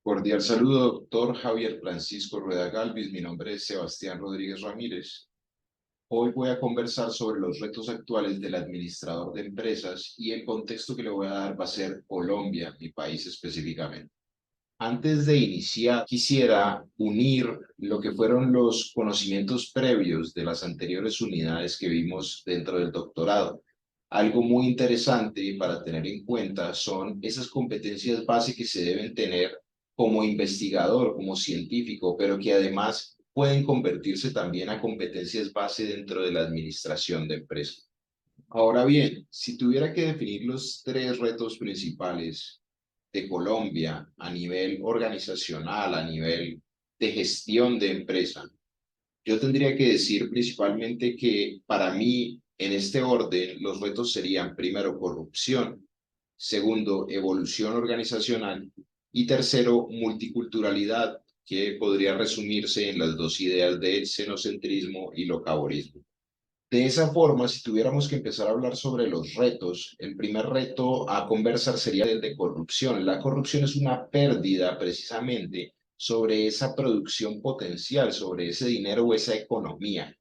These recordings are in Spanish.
Cordial saludo, doctor Javier Francisco Rueda Galvis. Mi nombre es Sebastián Rodríguez Ramírez. Hoy voy a conversar sobre los retos actuales del administrador de empresas y el contexto que le voy a dar va a ser Colombia, mi país específicamente. Antes de iniciar, quisiera unir lo que fueron los conocimientos previos de las anteriores unidades que vimos dentro del doctorado. Algo muy interesante para tener en cuenta son esas competencias básicas que se deben tener como investigador, como científico, pero que además pueden convertirse también a competencias base dentro de la administración de empresas. Ahora bien, si tuviera que definir los tres retos principales de Colombia a nivel organizacional, a nivel de gestión de empresa, yo tendría que decir principalmente que para mí, en este orden, los retos serían primero corrupción, segundo evolución organizacional y tercero multiculturalidad, que podría resumirse en las dos ideas de xenocentrismo y locaborismo. De esa forma, si tuviéramos que empezar a hablar sobre los retos, el primer reto a conversar sería el de corrupción. La corrupción es una pérdida precisamente sobre esa producción potencial, sobre ese dinero o esa economía.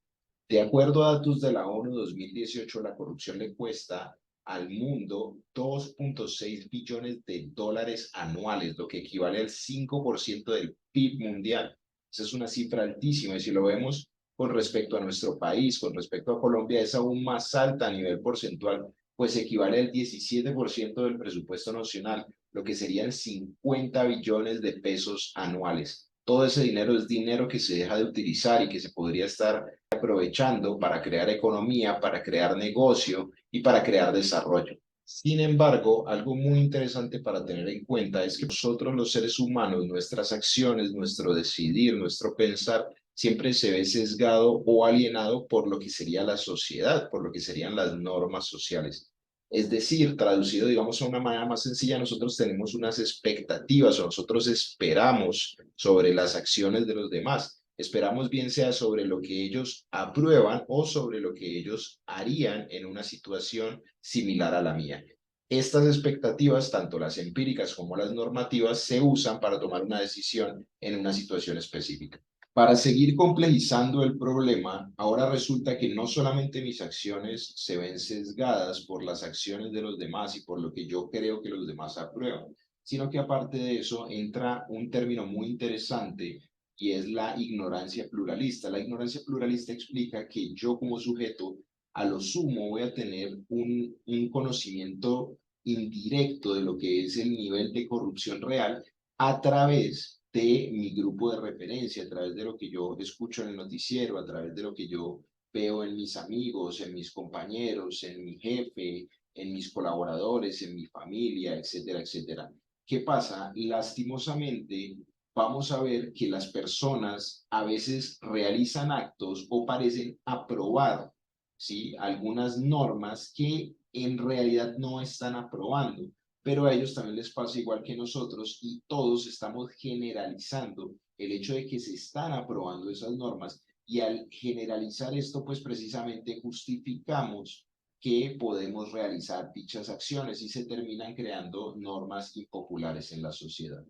De acuerdo a datos de la ONU 2018, la corrupción le cuesta al mundo 2,6 billones de dólares anuales, lo que equivale al 5% del PIB mundial. Esa es una cifra altísima y si lo vemos con respecto a nuestro país, con respecto a Colombia, es aún más alta a nivel porcentual, pues equivale al 17% del presupuesto nacional, lo que serían 50 billones de pesos anuales. Todo ese dinero es dinero que se deja de utilizar y que se podría estar aprovechando para crear economía, para crear negocio y para crear desarrollo. Sin embargo, algo muy interesante para tener en cuenta es que nosotros los seres humanos, nuestras acciones, nuestro decidir, nuestro pensar, siempre se ve sesgado o alienado por lo que sería la sociedad, por lo que serían las normas sociales. Es decir, traducido, digamos, a una manera más sencilla, nosotros tenemos unas expectativas o nosotros esperamos sobre las acciones de los demás. Esperamos bien sea sobre lo que ellos aprueban o sobre lo que ellos harían en una situación similar a la mía. Estas expectativas, tanto las empíricas como las normativas, se usan para tomar una decisión en una situación específica. Para seguir complejizando el problema, ahora resulta que no solamente mis acciones se ven sesgadas por las acciones de los demás y por lo que yo creo que los demás aprueban, sino que aparte de eso entra un término muy interesante y es la ignorancia pluralista. La ignorancia pluralista explica que yo como sujeto a lo sumo voy a tener un conocimiento indirecto de lo que es el nivel de corrupción real a través de mi grupo de referencia, a través de lo que yo escucho en el noticiero, a través de lo que yo veo en mis amigos, en mis compañeros, en mi jefe, en mis colaboradores, en mi familia, etcétera, etcétera. ¿Qué pasa? Lastimosamente, vamos a ver que las personas a veces realizan actos o parecen aprobar, ¿sí?, algunas normas que en realidad no están aprobando, pero a ellos también les pasa igual que nosotros y todos estamos generalizando el hecho de que se están aprobando esas normas y al generalizar esto, pues precisamente justificamos que podemos realizar dichas acciones y se terminan creando normas impopulares en la sociedad.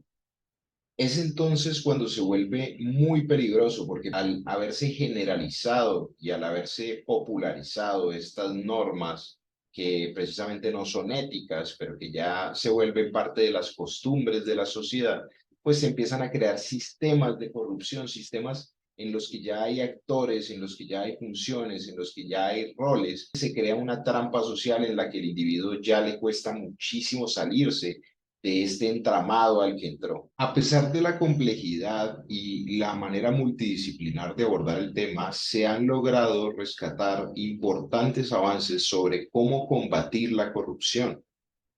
Es entonces cuando se vuelve muy peligroso, porque al haberse generalizado y al haberse popularizado estas normas que precisamente no son éticas, pero que ya se vuelven parte de las costumbres de la sociedad, pues se empiezan a crear sistemas de corrupción, sistemas en los que ya hay actores, en los que ya hay funciones, en los que ya hay roles. Se crea una trampa social en la que el individuo ya le cuesta muchísimo salirse de este entramado al que entró. A pesar de la complejidad y la manera multidisciplinar de abordar el tema, se han logrado rescatar importantes avances sobre cómo combatir la corrupción.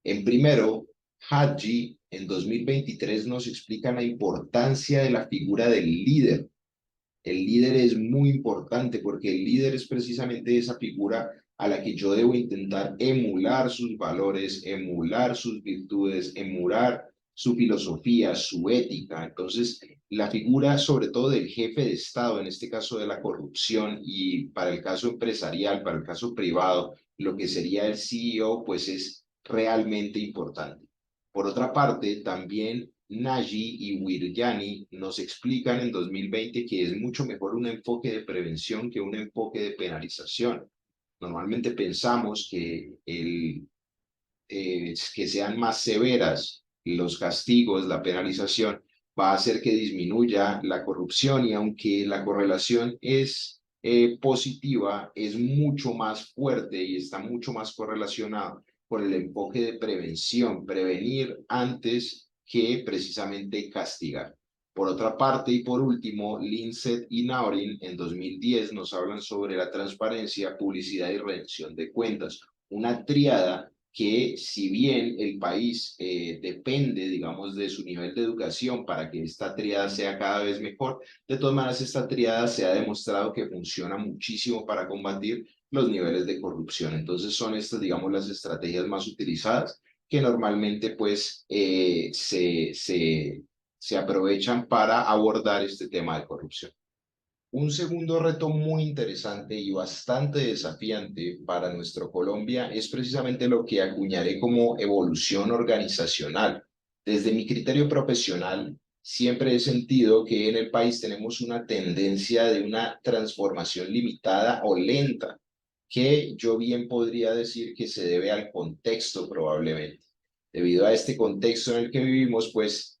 En primero, Hadji en 2023 nos explica la importancia de la figura del líder. El líder es muy importante porque el líder es precisamente esa figura a la que yo debo intentar emular sus valores, emular sus virtudes, emular su filosofía, su ética. Entonces, la figura sobre todo del jefe de Estado, en este caso de la corrupción y para el caso empresarial, para el caso privado, lo que sería el CEO, pues es realmente importante. Por otra parte, también Nagy y Wirjani nos explican en 2020 que es mucho mejor un enfoque de prevención que un enfoque de penalización. Normalmente pensamos que que sean más severas los castigos, la penalización, va a hacer que disminuya la corrupción y aunque la correlación es positiva, es mucho más fuerte y está mucho más correlacionado con el enfoque de prevención, prevenir antes que precisamente castigar. Por otra parte, y por último, Lindsay y Naurin en 2010 nos hablan sobre la transparencia, publicidad y rendición de cuentas, una tríada que si bien el país depende, digamos, de su nivel de educación para que esta tríada sea cada vez mejor, de todas maneras esta tríada se ha demostrado que funciona muchísimo para combatir los niveles de corrupción. Entonces son estas, digamos, las estrategias más utilizadas que normalmente pues se aprovechan para abordar este tema de corrupción. Un segundo reto muy interesante y bastante desafiante para nuestro Colombia es precisamente lo que acuñaré como evolución organizacional. Desde mi criterio profesional, siempre he sentido que en el país tenemos una tendencia de una transformación limitada o lenta, que yo bien podría decir que se debe al contexto probablemente. Debido a este contexto en el que vivimos, pues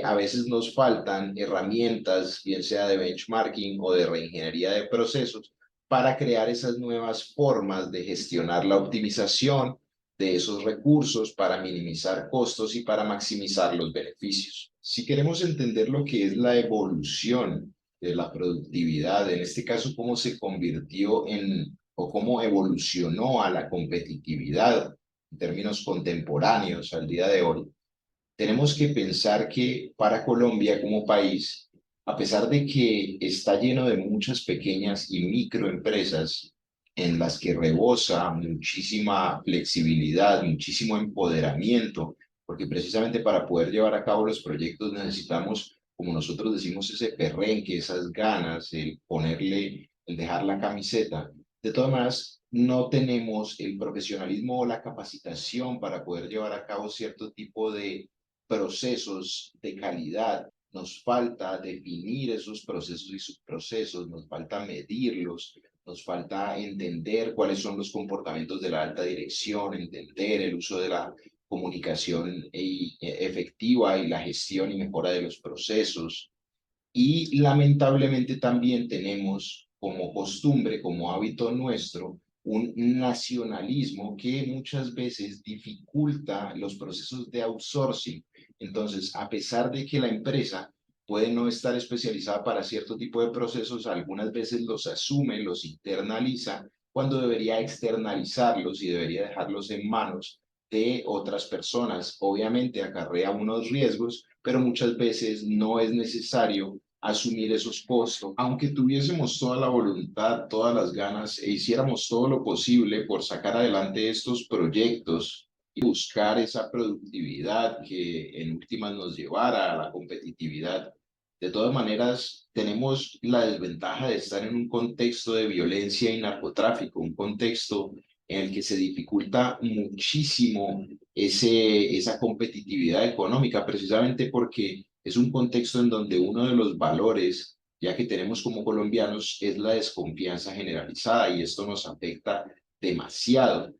a veces nos faltan herramientas, bien sea de benchmarking o de reingeniería de procesos, para crear esas nuevas formas de gestionar la optimización de esos recursos para minimizar costos y para maximizar los beneficios. Si queremos entender lo que es la evolución de la productividad, en este caso, cómo se convirtió en o cómo evolucionó a la competitividad en términos contemporáneos al día de hoy, tenemos que pensar que para Colombia como país, a pesar de que está lleno de muchas pequeñas y microempresas en las que rebosa muchísima flexibilidad, muchísimo empoderamiento, porque precisamente para poder llevar a cabo los proyectos necesitamos, como nosotros decimos, ese perrenque, esas ganas, el ponerle, el dejar la camiseta. De todas maneras, no tenemos el profesionalismo o la capacitación para poder llevar a cabo cierto tipo de procesos de calidad. Nos falta definir esos procesos y subprocesos, nos falta medirlos, nos falta entender cuáles son los comportamientos de la alta dirección, entender el uso de la comunicación efectiva y la gestión y mejora de los procesos. Y lamentablemente también tenemos como costumbre, como hábito nuestro, un nacionalismo que muchas veces dificulta los procesos de outsourcing. Entonces, a pesar de que la empresa puede no estar especializada para cierto tipo de procesos, algunas veces los asume, los internaliza, cuando debería externalizarlos y debería dejarlos en manos de otras personas. Obviamente acarrea unos riesgos, pero muchas veces no es necesario asumir esos costos. Aunque tuviésemos toda la voluntad, todas las ganas e hiciéramos todo lo posible por sacar adelante estos proyectos y buscar esa productividad que en últimas nos llevara a la competitividad, de todas maneras tenemos la desventaja de estar en un contexto de violencia y narcotráfico, un contexto en el que se dificulta muchísimo esa competitividad económica, precisamente porque es un contexto en donde uno de los valores, ya que tenemos como colombianos, es la desconfianza generalizada y esto nos afecta demasiado.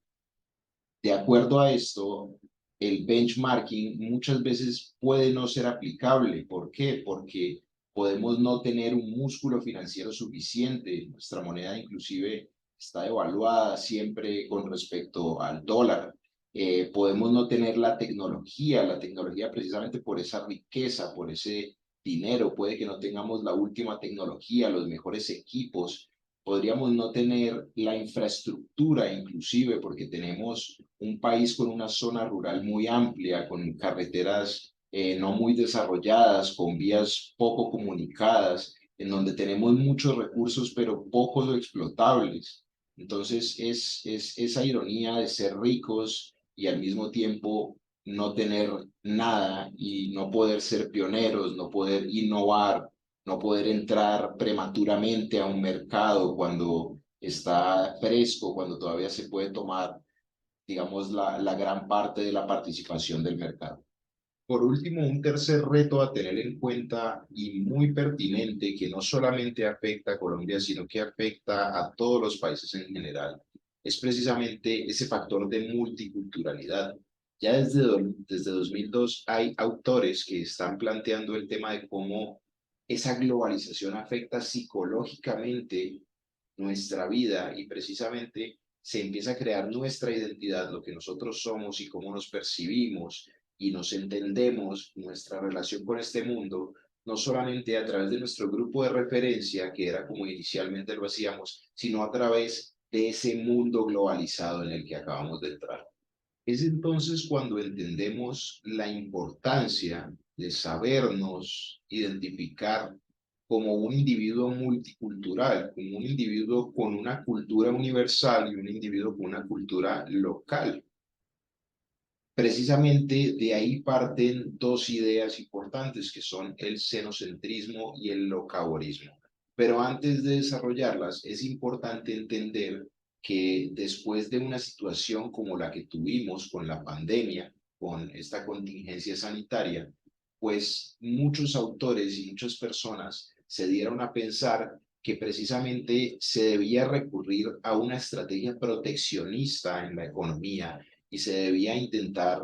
De acuerdo a esto, el benchmarking muchas veces puede no ser aplicable. ¿Por qué? Porque podemos no tener un músculo financiero suficiente. Nuestra moneda inclusive está devaluada siempre con respecto al dólar. Podemos no tener la tecnología precisamente por esa riqueza, por ese dinero. Puede que no tengamos la última tecnología, los mejores equipos, podríamos no tener la infraestructura inclusive porque tenemos un país con una zona rural muy amplia, con carreteras no muy desarrolladas, con vías poco comunicadas, en donde tenemos muchos recursos pero pocos explotables. Entonces es esa ironía de ser ricos y al mismo tiempo no tener nada y no poder ser pioneros, no poder innovar, no poder entrar prematuramente a un mercado cuando está fresco, cuando todavía se puede tomar, digamos, la gran parte de la participación del mercado. Por último, un tercer reto a tener en cuenta y muy pertinente que no solamente afecta a Colombia, sino que afecta a todos los países en general, es precisamente ese factor de multiculturalidad. Ya desde 2002 hay autores que están planteando el tema de cómo esa globalización afecta psicológicamente nuestra vida y precisamente se empieza a crear nuestra identidad, lo que nosotros somos y cómo nos percibimos y nos entendemos, nuestra relación con este mundo, no solamente a través de nuestro grupo de referencia, que era como inicialmente lo hacíamos, sino a través de ese mundo globalizado en el que acabamos de entrar. Es entonces cuando entendemos la importancia de sabernos identificar como un individuo multicultural, como un individuo con una cultura universal y un individuo con una cultura local. Precisamente de ahí parten dos ideas importantes que son el xenocentrismo y el locaborismo. Pero antes de desarrollarlas, es importante entender que después de una situación como la que tuvimos con la pandemia, con esta contingencia sanitaria, pues muchos autores y muchas personas se dieron a pensar que precisamente se debía recurrir a una estrategia proteccionista en la economía y se debía intentar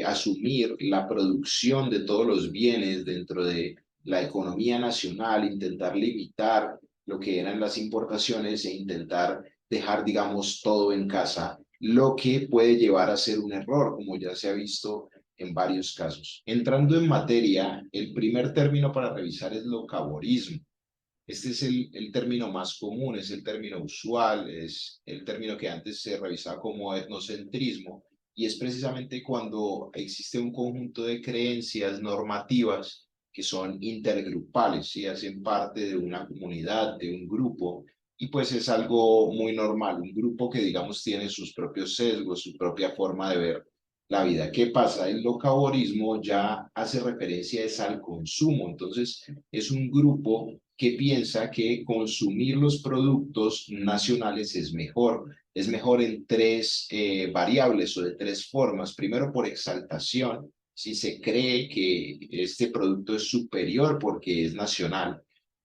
asumir la producción de todos los bienes dentro de la economía nacional, intentar limitar lo que eran las importaciones e intentar dejar, digamos, todo en casa, lo que puede llevar a ser un error, como ya se ha visto en varios casos. Entrando en materia, el primer término para revisar es locaborismo. Este es el término más común, es el término usual, es el término que antes se revisaba como etnocentrismo, y es precisamente cuando existe un conjunto de creencias normativas que son intergrupales, y hacen parte de una comunidad, de un grupo, y pues es algo muy normal, un grupo que digamos tiene sus propios sesgos, su propia forma de ver la vida. ¿Qué pasa? El locaborismo ya hace referencia es al consumo, entonces es un grupo que piensa que consumir los productos nacionales es mejor en tres variables o de tres formas. Primero, por exaltación, si se cree que este producto es superior porque es nacional.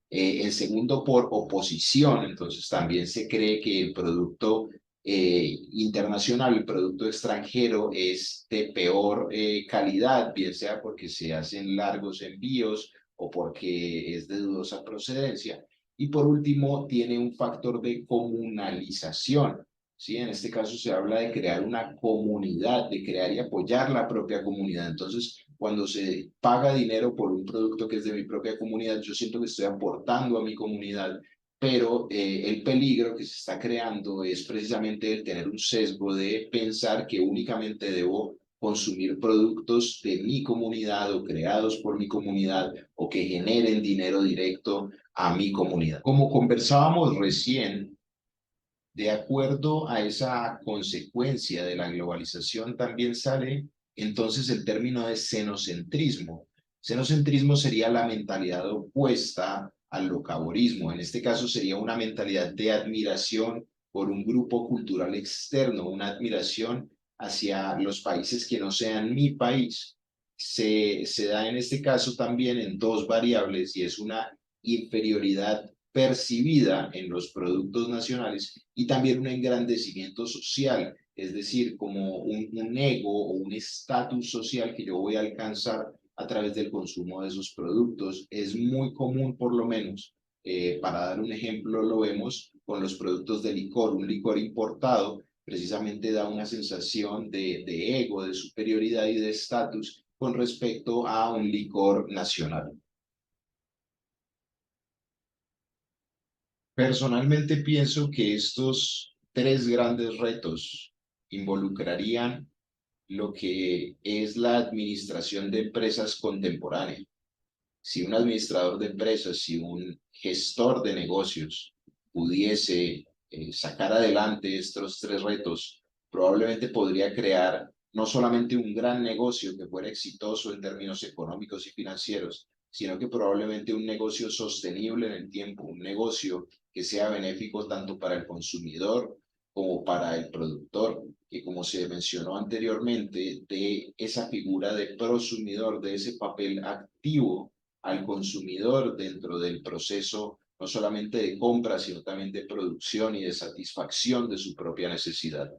En segundo, por oposición, entonces también se cree que el producto internacional, el producto extranjero es de peor calidad, bien sea porque se hacen largos envíos o porque es de dudosa procedencia. Y por último, tiene un factor de comunalización. ¿Sí? En este caso se habla de crear una comunidad, de crear y apoyar la propia comunidad. Entonces, cuando se paga dinero por un producto que es de mi propia comunidad, yo siento que estoy aportando a mi comunidad, pero el peligro que se está creando es precisamente el tener un sesgo de pensar que únicamente debo consumir productos de mi comunidad o creados por mi comunidad o que generen dinero directo a mi comunidad. Como conversábamos recién, de acuerdo a esa consecuencia de la globalización, también sale entonces el término de xenocentrismo. Xenocentrismo sería la mentalidad opuesta al locaborismo. En este caso sería una mentalidad de admiración por un grupo cultural externo, una admiración hacia los países que no sean mi país. Se da en este caso también en dos variables y es una inferioridad percibida en los productos nacionales y también un engrandecimiento social, es decir, como un ego o un estatus social que yo voy a alcanzar a través del consumo de esos productos. Es muy común, por lo menos, para dar un ejemplo, lo vemos con los productos de licor. Un licor importado precisamente da una sensación de ego, de superioridad y de estatus con respecto a un licor nacional. Personalmente pienso que estos tres grandes retos involucrarían lo que es la administración de empresas contemporánea. Si un administrador de empresas, si un gestor de negocios pudiese sacar adelante estos tres retos, probablemente podría crear no solamente un gran negocio que fuera exitoso en términos económicos y financieros, sino que probablemente un negocio sostenible en el tiempo, un negocio que sea benéfico tanto para el consumidor como para el productor, que, como se mencionó anteriormente, de esa figura de prosumidor, de ese papel activo al consumidor dentro del proceso, no solamente de compra, sino también de producción y de satisfacción de su propia necesidad.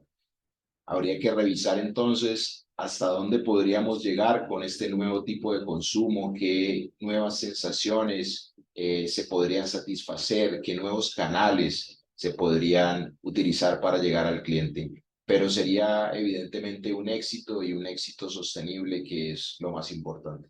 Habría que revisar entonces hasta dónde podríamos llegar con este nuevo tipo de consumo, qué nuevas sensaciones se podrían satisfacer, qué nuevos canales se podrían utilizar para llegar al cliente. Pero sería evidentemente un éxito y un éxito sostenible, que es lo más importante.